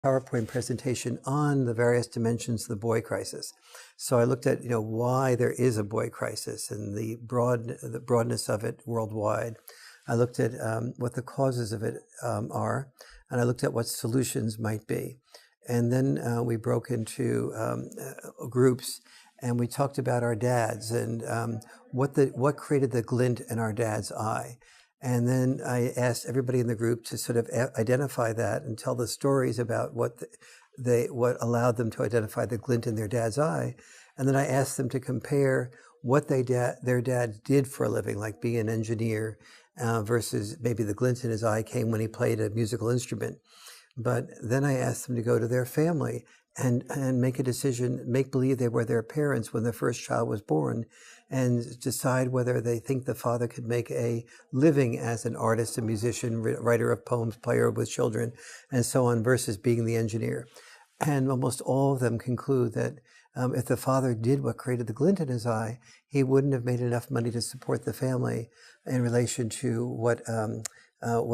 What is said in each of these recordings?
PowerPoint presentation on the various dimensions of the boy crisis. So I looked at, why there is a boy crisis and the broadness of it worldwide. I looked at what the causes of it are, and I looked at what solutions might be. And then we broke into groups, and we talked about our dads and what created the glint in our dad's eye. And then I asked everybody in the group to sort of identify that and tell the stories about what allowed them to identify the glint in their dad's eye. And then I asked them to compare what their dad did for a living, like being an engineer, versus maybe the glint in his eye came when he played a musical instrument. But then I asked them to go to their family and make a decision, make believe they were their parents when the first child was born, and decide whether they think the father could make a living as an artist, a musician, writer of poems, player with children, and so on, versus being the engineer. And almost all of them conclude that if the father did what created the glint in his eye, he wouldn't have made enough money to support the family in relation to what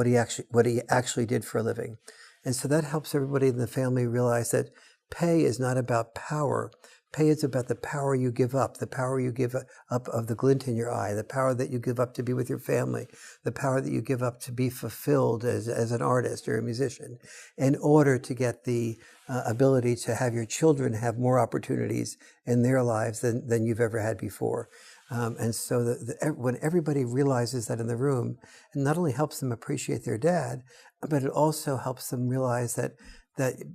he actually did for a living. And so that helps everybody in the family realize that pay is not about power. Pay is about the power you give up, the power you give up of the glint in your eye, the power that you give up to be with your family, the power that you give up to be fulfilled as an artist or a musician, in order to get the ability to have your children have more opportunities in their lives than you've ever had before. And so when everybody realizes that in the room, it not only helps them appreciate their dad, but it also helps them realize that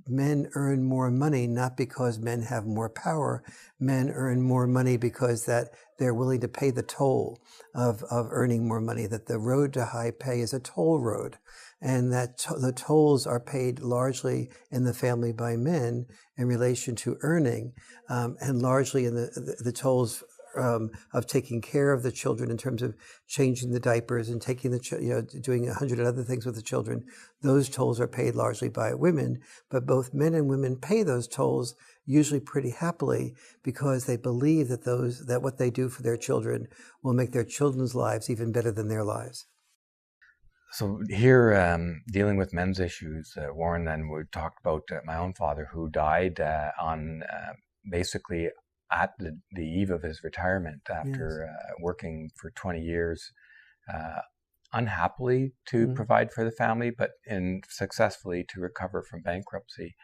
men earn more money, not because men have more power. Men earn more money because that they're willing to pay the toll of earning more money, that the road to high pay is a toll road, and that the tolls are paid largely in the family by men in relation to earning, and largely in the tolls of taking care of the children in terms of changing the diapers and taking doing 100 other things with the children. Those tolls are paid largely by women, but both men and women pay those tolls usually pretty happily because they believe that what they do for their children will make their children's lives even better than their lives. So here, dealing with men's issues, Warren, then we talked about my own father who died on basically at the eve of his retirement after working for 20 years, unhappily to provide for the family, but successfully to recover from bankruptcy.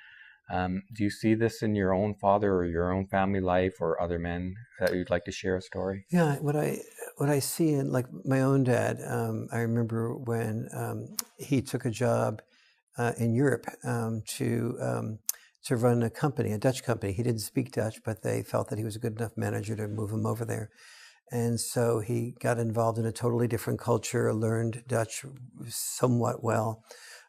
Do you see this in your own father or your own family life or other men that you'd like to share a story? Yeah, what I see in like my own dad, I remember when he took a job in Europe to run a company, a Dutch company. He didn't speak Dutch, but they felt that he was a good enough manager to move him over there. And so he got involved in a totally different culture, learned Dutch somewhat well,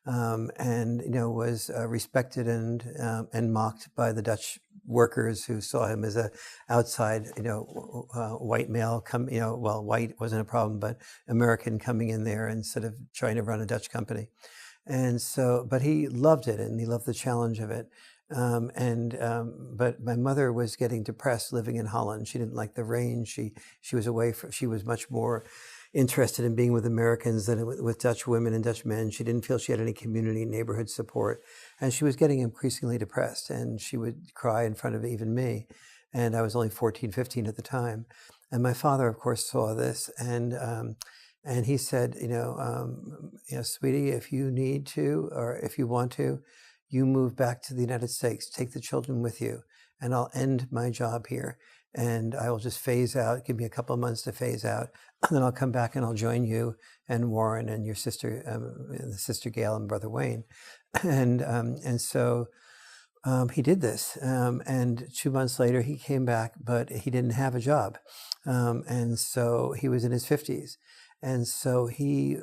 and was respected and mocked by the Dutch workers who saw him as a outside, white male. White wasn't a problem, but American coming in there and sort of trying to run a Dutch company. And so, but he loved it and he loved the challenge of it. But my mother was getting depressed living in Holland. She didn't like the rain. She was she was much more interested in being with Americans than with Dutch women and Dutch men. She didn't feel she had any community, neighborhood support. And she was getting increasingly depressed, and she would cry in front of even me. And I was only 14, 15 at the time. And my father, of course, saw this, and he said, sweetie, if you need to, or if you want to, you move back to the United States, take the children with you, and I'll end my job here. And I will just phase out, give me a couple of months to phase out, and then I'll come back and I'll join you and Warren and your sister, Sister Gail and Brother Wayne. And so he did this. And 2 months later, he came back, but he didn't have a job. And so he was in his 50s. And so he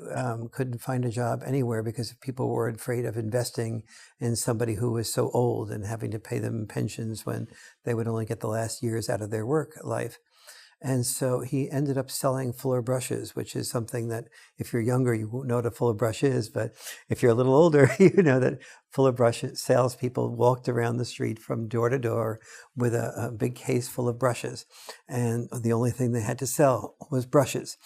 couldn't find a job anywhere because people were afraid of investing in somebody who was so old and having to pay them pensions when they would only get the last years out of their work life. And so he ended up selling fuller brushes, which is something that if you're younger, you won't know what a fuller brush is. But if you're a little older, you know that fuller brush salespeople walked around the street from door to door with a big case full of brushes. And the only thing they had to sell was brushes.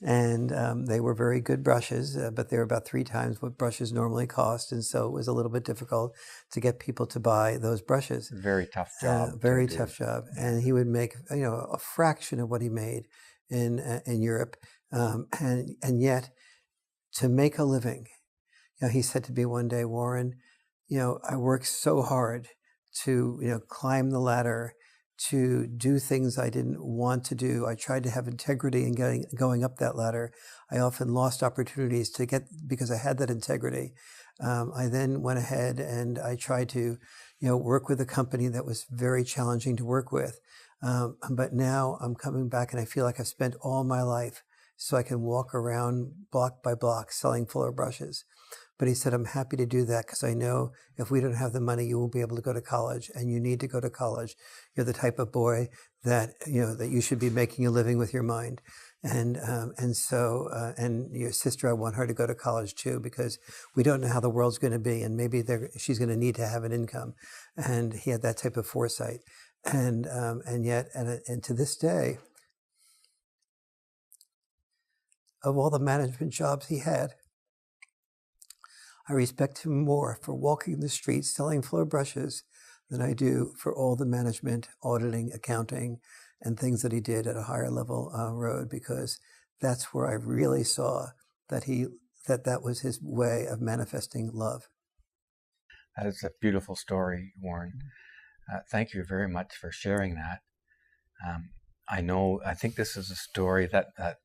And they were very good brushes, but they were about 3 times what brushes normally cost. And so it was a little bit difficult to get people to buy those brushes. Very tough job. Very tough job. And he would make, a fraction of what he made in Europe. And yet to make a living, he said to me one day, Warren, I worked so hard to, climb the ladder, to do things I didn't want to do. I tried to have integrity in going up that ladder. I often lost opportunities because I had that integrity. I then went ahead and I tried to, work with a company that was very challenging to work with. But now I'm coming back and I feel like I've spent all my life so I can walk around block by block selling fuller brushes. But he said, I'm happy to do that because I know if we don't have the money, you won't be able to go to college, and you need to go to college. You're the type of boy that, that you should be making a living with your mind. And your sister, I want her to go to college too, because we don't know how the world's going to be, and maybe she's going to need to have an income. And he had that type of foresight. And to this day, of all the management jobs he had, I respect him more for walking the streets selling floor brushes than I do for all the management, auditing, accounting, and things that he did at a higher level road, because that's where I really saw that was his way of manifesting love. That is a beautiful story, Warren. Thank you very much for sharing that. I think this is a story that